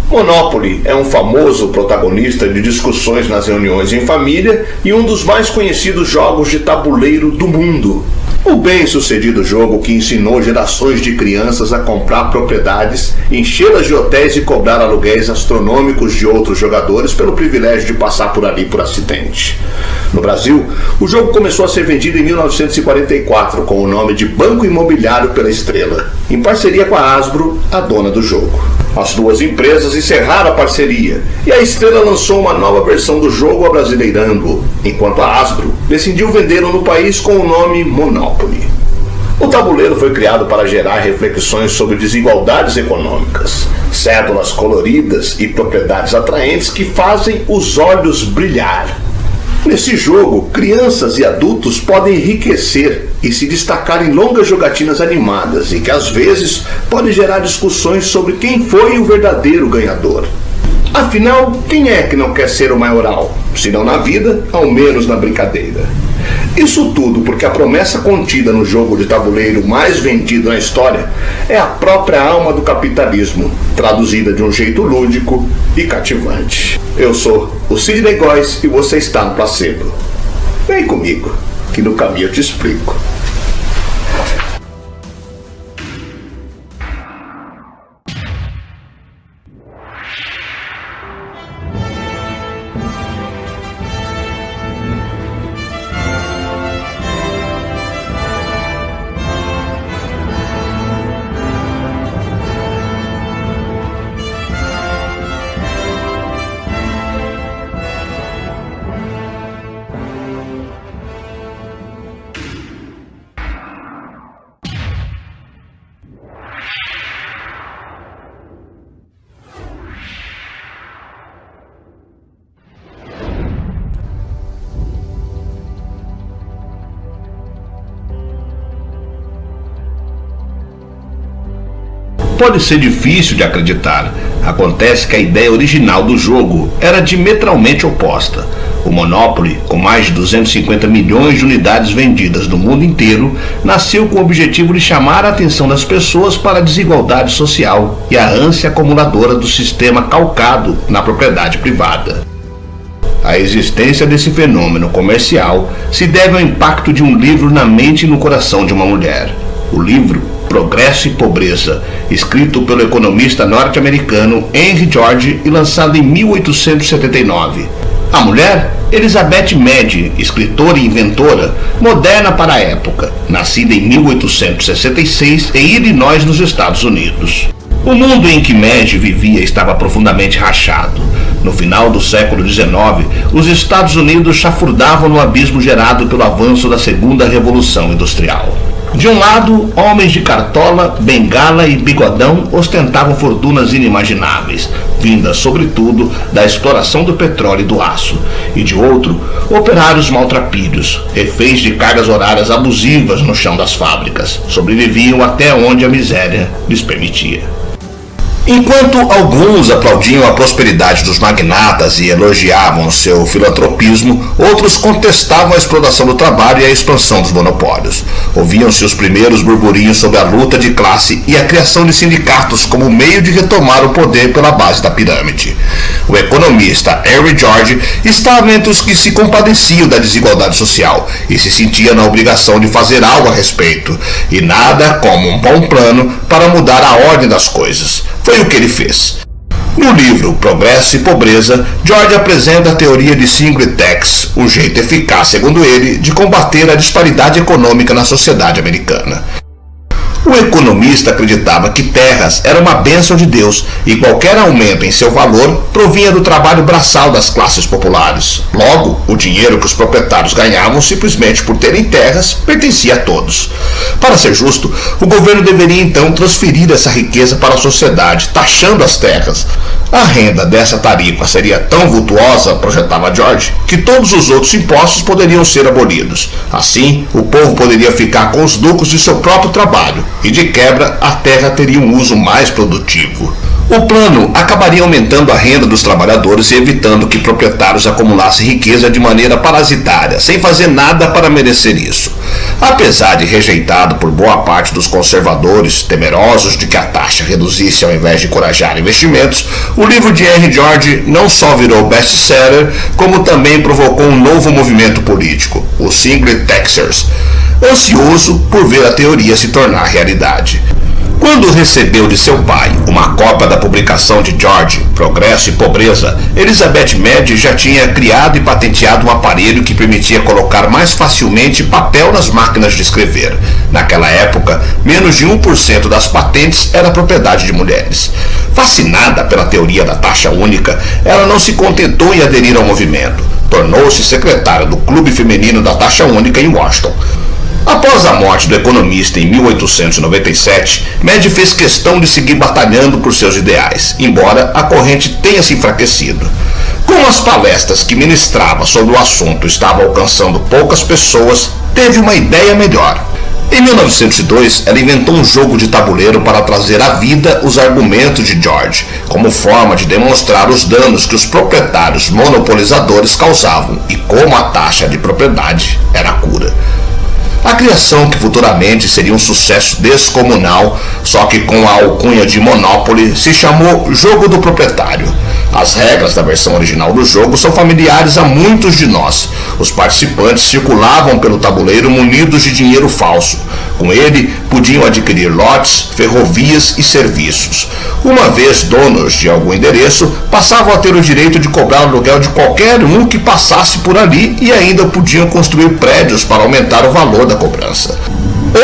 Monopoly é um famoso protagonista de discussões nas reuniões em família e um dos mais conhecidos jogos de tabuleiro do mundo. O bem-sucedido jogo que ensinou gerações de crianças a comprar propriedades, enchê-las de hotéis e cobrar aluguéis astronômicos de outros jogadores pelo privilégio de passar por ali por acidente. No Brasil, o jogo começou a ser vendido em 1944 com o nome de Banco Imobiliário pela Estrela, em parceria com a Hasbro, a dona do jogo. As duas empresas encerraram a parceria e a Estrela lançou uma nova versão do jogo abrasileirando-o, enquanto a Hasbro decidiu vendê-lo no país com o nome Monopoly. O tabuleiro foi criado para gerar reflexões sobre desigualdades econômicas, cédulas coloridas e propriedades atraentes que fazem os olhos brilhar. Nesse jogo, crianças e adultos podem enriquecer e se destacar em longas jogatinas animadas e que às vezes podem gerar discussões sobre quem foi o verdadeiro ganhador. Afinal, quem é que não quer ser o maioral? Se não na vida, ao menos na brincadeira. Isso tudo porque a promessa contida no jogo de tabuleiro mais vendido na história é a própria alma do capitalismo, traduzida de um jeito lúdico e cativante. Eu sou o Sidney Góes e você está no Placebo. Vem comigo, que no caminho eu te explico. Pode ser difícil de acreditar. Acontece que a ideia original do jogo era diametralmente oposta. O Monopoly, com mais de 250 milhões de unidades vendidas no mundo inteiro, nasceu com o objetivo de chamar a atenção das pessoas para a desigualdade social e a ânsia acumuladora do sistema calcado na propriedade privada. A existência desse fenômeno comercial se deve ao impacto de um livro na mente e no coração de uma mulher. O livro Progresso e Pobreza, escrito pelo economista norte-americano Henry George e lançado em 1879. A mulher, Elizabeth Mead, escritora e inventora, moderna para a época, nascida em 1866 em Illinois, nos Estados Unidos. O mundo em que Mead vivia estava profundamente rachado. No final do século XIX, os Estados Unidos chafurdavam no abismo gerado pelo avanço da Segunda Revolução Industrial. De um lado, homens de cartola, bengala e bigodão ostentavam fortunas inimagináveis, vindas sobretudo da exploração do petróleo e do aço, e de outro, operários maltrapilhos, reféns de cargas horárias abusivas no chão das fábricas, sobreviviam até onde a miséria lhes permitia. Enquanto alguns aplaudiam a prosperidade dos magnatas e elogiavam seu filantropismo, outros contestavam a exploração do trabalho e a expansão dos monopólios. Ouviam-se os primeiros burburinhos sobre a luta de classe e a criação de sindicatos como meio de retomar o poder pela base da pirâmide. O economista Henry George estava entre os que se compadeciam da desigualdade social e se sentia na obrigação de fazer algo a respeito, e nada como um bom plano para mudar a ordem das coisas. Foi o que ele fez. No livro Progresso e Pobreza, George apresenta a teoria de single tax, um jeito eficaz, segundo ele, de combater a disparidade econômica na sociedade americana. O economista acreditava que terras eram uma bênção de Deus e qualquer aumento em seu valor provinha do trabalho braçal das classes populares. Logo, o dinheiro que os proprietários ganhavam simplesmente por terem terras pertencia a todos. Para ser justo, o governo deveria então transferir essa riqueza para a sociedade, taxando as terras. A renda dessa tarifa seria tão vultuosa, projetava George, que todos os outros impostos poderiam ser abolidos. Assim, o povo poderia ficar com os lucros de seu próprio trabalho, e de quebra a terra teria um uso mais produtivo. O plano acabaria aumentando a renda dos trabalhadores e evitando que proprietários acumulassem riqueza de maneira parasitária, sem fazer nada para merecer isso. Apesar de rejeitado por boa parte dos conservadores, temerosos de que a taxa reduzisse ao invés de encorajar investimentos, o livro de R. George não só virou best-seller, como também provocou um novo movimento político, os Single Taxers, ansioso por ver a teoria se tornar realidade. Quando recebeu de seu pai uma cópia da publicação de George, Progresso e Pobreza, Elizabeth Mead já tinha criado e patenteado um aparelho que permitia colocar mais facilmente papel nas máquinas de escrever. Naquela época, menos de 1% das patentes era propriedade de mulheres. Fascinada pela teoria da taxa única, ela não se contentou em aderir ao movimento. Tornou-se secretária do Clube Feminino da Taxa Única em Washington. Após a morte do economista em 1897, Mead fez questão de seguir batalhando por seus ideais, embora a corrente tenha se enfraquecido. Como as palestras que ministrava sobre o assunto estavam alcançando poucas pessoas, teve uma ideia melhor. Em 1902, ela inventou um jogo de tabuleiro para trazer à vida os argumentos de George, como forma de demonstrar os danos que os proprietários monopolizadores causavam e como a taxa de propriedade era a cura. A criação, que futuramente seria um sucesso descomunal, só que com a alcunha de Monopoly, se chamou Jogo do Proprietário. As regras da versão original do jogo são familiares a muitos de nós. Os participantes circulavam pelo tabuleiro munidos de dinheiro falso. Com ele, podiam adquirir lotes, ferrovias e serviços. Uma vez donos de algum endereço, passavam a ter o direito de cobrar o aluguel de qualquer um que passasse por ali e ainda podiam construir prédios para aumentar o valor da cobrança.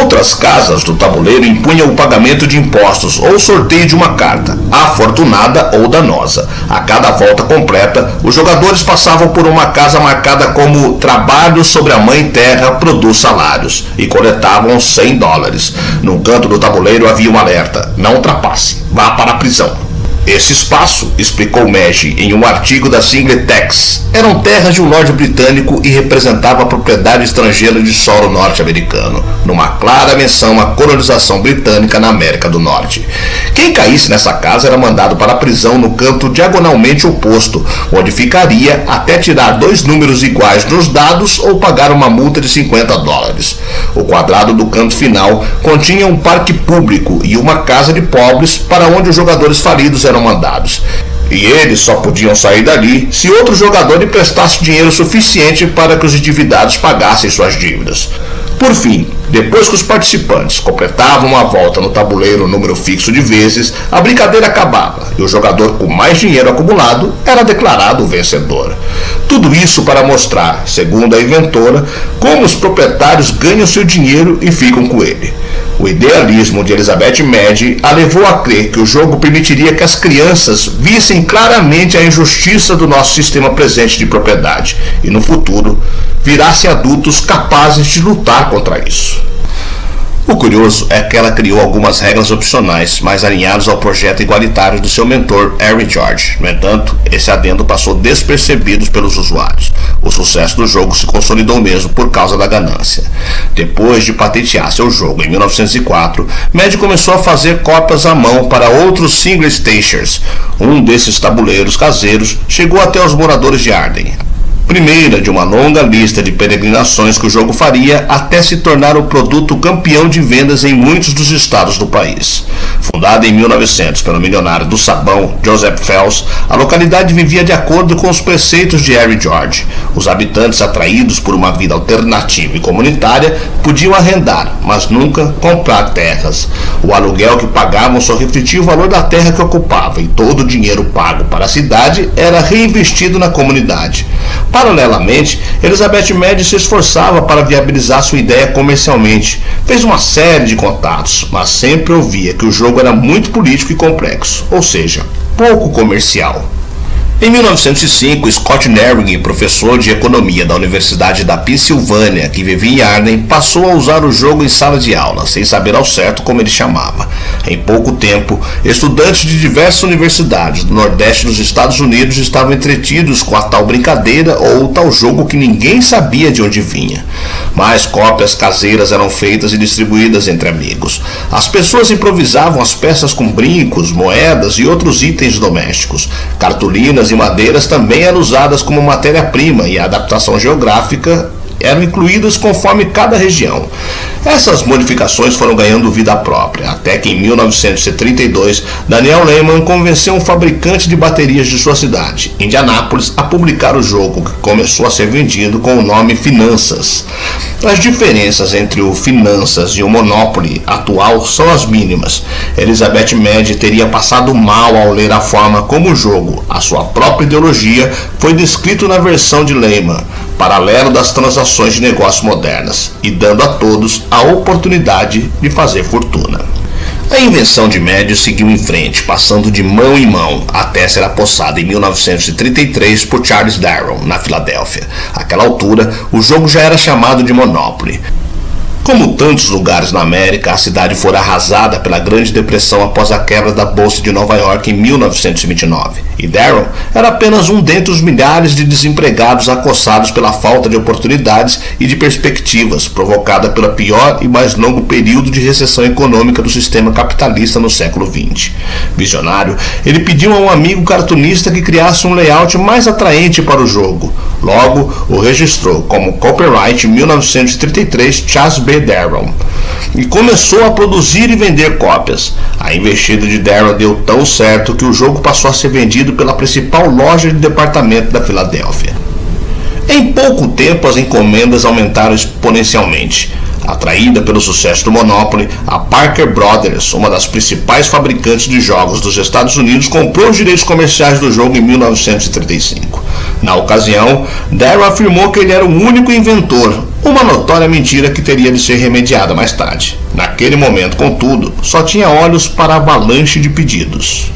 Outras casas do tabuleiro impunham o pagamento de impostos ou sorteio de uma carta, afortunada ou danosa. A cada volta completa, os jogadores passavam por uma casa marcada como Trabalho sobre a Mãe Terra produz salários e coletavam $100. No canto do tabuleiro havia um alerta: não ultrapasse, vá para a prisão. Esse espaço, explicou Mead em um artigo da Single Tax, eram terras de um lorde britânico e representava a propriedade estrangeira de solo norte-americano, numa clara menção à colonização britânica na América do Norte. Quem caísse nessa casa era mandado para a prisão no canto diagonalmente oposto, onde ficaria até tirar 2 números iguais nos dados ou pagar uma multa de $50. O quadrado do canto final continha um parque público e uma casa de pobres para onde os jogadores falidos eram mandados. E eles só podiam sair dali se outro jogador emprestasse dinheiro suficiente para que os endividados pagassem suas dívidas. Por fim, depois que os participantes completavam a volta no tabuleiro um número fixo de vezes, a brincadeira acabava e o jogador com mais dinheiro acumulado era declarado o vencedor. Tudo isso para mostrar, segundo a inventora, como os proprietários ganham seu dinheiro e ficam com ele. O idealismo de Elizabeth Mead a levou a crer que o jogo permitiria que as crianças vissem claramente a injustiça do nosso sistema presente de propriedade e, no futuro, virassem adultos capazes de lutar contra isso. O curioso é que ela criou algumas regras opcionais, mais alinhadas ao projeto igualitário do seu mentor, Henry George. No entanto, esse adendo passou despercebido pelos usuários. O sucesso do jogo se consolidou mesmo por causa da ganância. Depois de patentear seu jogo em 1904, Mead começou a fazer cópias à mão para outros Single Stations. Um desses tabuleiros caseiros chegou até os moradores de Arden. Primeira de uma longa lista de peregrinações que o jogo faria até se tornar o produto campeão de vendas em muitos dos estados do país. Fundada em 1900 pelo milionário do sabão Joseph Fels, a localidade vivia de acordo com os preceitos de Henry George. Os habitantes, atraídos por uma vida alternativa e comunitária, podiam arrendar, mas nunca comprar terras. O aluguel que pagavam só refletia o valor da terra que ocupava e todo o dinheiro pago para a cidade era reinvestido na comunidade. Paralelamente, Elizabeth Mead se esforçava para viabilizar sua ideia comercialmente. Fez uma série de contatos, mas sempre ouvia que o jogo era muito político e complexo, ou seja, pouco comercial. Em 1905, Scott Nearing, professor de economia da Universidade da Pensilvânia, que vivia em Arnhem, passou a usar o jogo em sala de aula, sem saber ao certo como ele chamava. Em pouco tempo, estudantes de diversas universidades do Nordeste dos Estados Unidos estavam entretidos com a tal brincadeira ou o tal jogo que ninguém sabia de onde vinha. Mais cópias caseiras eram feitas e distribuídas entre amigos. As pessoas improvisavam as peças com brincos, moedas e outros itens domésticos. Cartolinas e madeiras também eram usadas como matéria-prima e a adaptação geográfica eram incluídas conforme cada região. Essas modificações foram ganhando vida própria, até que em 1932, Daniel Lehman convenceu um fabricante de baterias de sua cidade, Indianápolis, a publicar o jogo, que começou a ser vendido com o nome Finanças. As diferenças entre o Finanças e o Monopoly atual são as mínimas. Elizabeth Mad teria passado mal ao ler a forma como o jogo, a sua própria ideologia, foi descrito na versão de Lehman, paralelo das transações de negócios modernas, e dando a todos a oportunidade de fazer fortuna. A invenção de Mad seguiu em frente, passando de mão em mão, até ser apossada em 1933 por Charles Darrow, na Filadélfia. Àquela altura, o jogo já era chamado de Monopoly. Como tantos lugares na América, a cidade fora arrasada pela Grande Depressão após a quebra da Bolsa de Nova York em 1929. E Darrow era apenas um dentre os milhares de desempregados acossados pela falta de oportunidades e de perspectivas, provocada pelo pior e mais longo período de recessão econômica do sistema capitalista no século XX. Visionário, ele pediu a um amigo cartunista que criasse um layout mais atraente para o jogo. Logo, o registrou como copyright em 1933 Charles B. Darrow e começou a produzir e vender cópias. A investida de Darrow deu tão certo que o jogo passou a ser vendido pela principal loja de departamento da Filadélfia. Em pouco tempo, as encomendas aumentaram exponencialmente. Atraída pelo sucesso do Monopoly, a Parker Brothers, uma das principais fabricantes de jogos dos Estados Unidos, comprou os direitos comerciais do jogo em 1935. Na ocasião, Darrow afirmou que ele era o único inventor, uma notória mentira que teria de ser remediada mais tarde. Naquele momento, contudo, só tinha olhos para a avalanche de pedidos.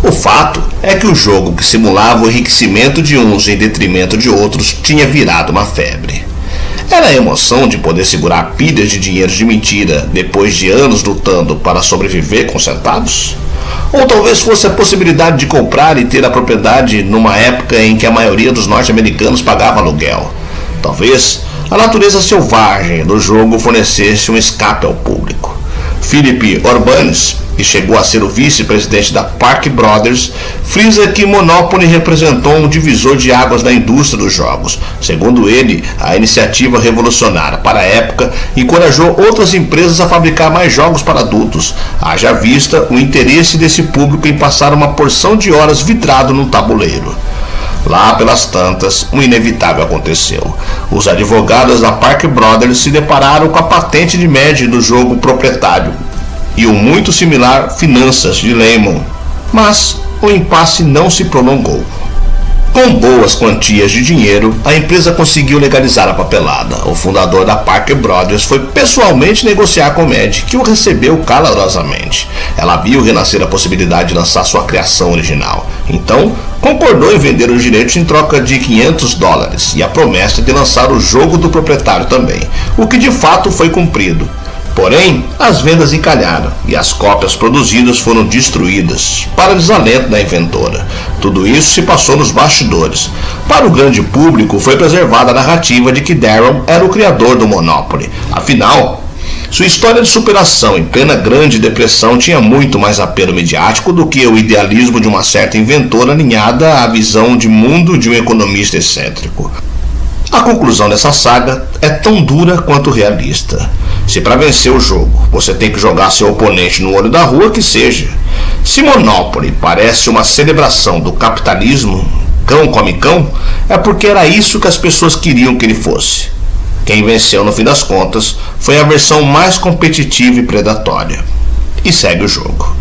O fato é que o jogo, que simulava o enriquecimento de uns em detrimento de outros, tinha virado uma febre. Era a emoção de poder segurar pilhas de dinheiro de mentira depois de anos lutando para sobreviver com centavos? Ou talvez fosse a possibilidade de comprar e ter a propriedade numa época em que a maioria dos norte-americanos pagava aluguel. Talvez a natureza selvagem do jogo fornecesse um escape ao público. Philip Urbanis, que chegou a ser o vice-presidente da Parker Brothers, frisa que Monopoly representou um divisor de águas na indústria dos jogos. Segundo ele, a iniciativa revolucionária para a época encorajou outras empresas a fabricar mais jogos para adultos, haja vista o interesse desse público em passar uma porção de horas vidrado no tabuleiro. Lá pelas tantas, o inevitável aconteceu. Os advogados da Parker Brothers se depararam com a patente de Mad do jogo proprietário e o muito similar Finanças de Lehman, mas o impasse não se prolongou. Com boas quantias de dinheiro, a empresa conseguiu legalizar a papelada. O fundador da Parker Brothers foi pessoalmente negociar com Mad, que o recebeu calorosamente. Ela viu renascer a possibilidade de lançar sua criação original. Então, concordou em vender os direitos em troca de $500 e a promessa de lançar o jogo do proprietário também, o que de fato foi cumprido. Porém, as vendas encalharam e as cópias produzidas foram destruídas, para desalento da inventora. Tudo isso se passou nos bastidores. Para o grande público, foi preservada a narrativa de que Darrow era o criador do Monopoly. Afinal, sua história de superação em plena Grande Depressão tinha muito mais apelo midiático do que o idealismo de uma certa inventora alinhada à visão de mundo de um economista excêntrico. A conclusão dessa saga é tão dura quanto realista. Se para vencer o jogo você tem que jogar seu oponente no olho da rua, que seja. Se Monopoly parece uma celebração do capitalismo, cão come cão, é porque era isso que as pessoas queriam que ele fosse. Quem venceu no fim das contas foi a versão mais competitiva e predatória. E segue o jogo.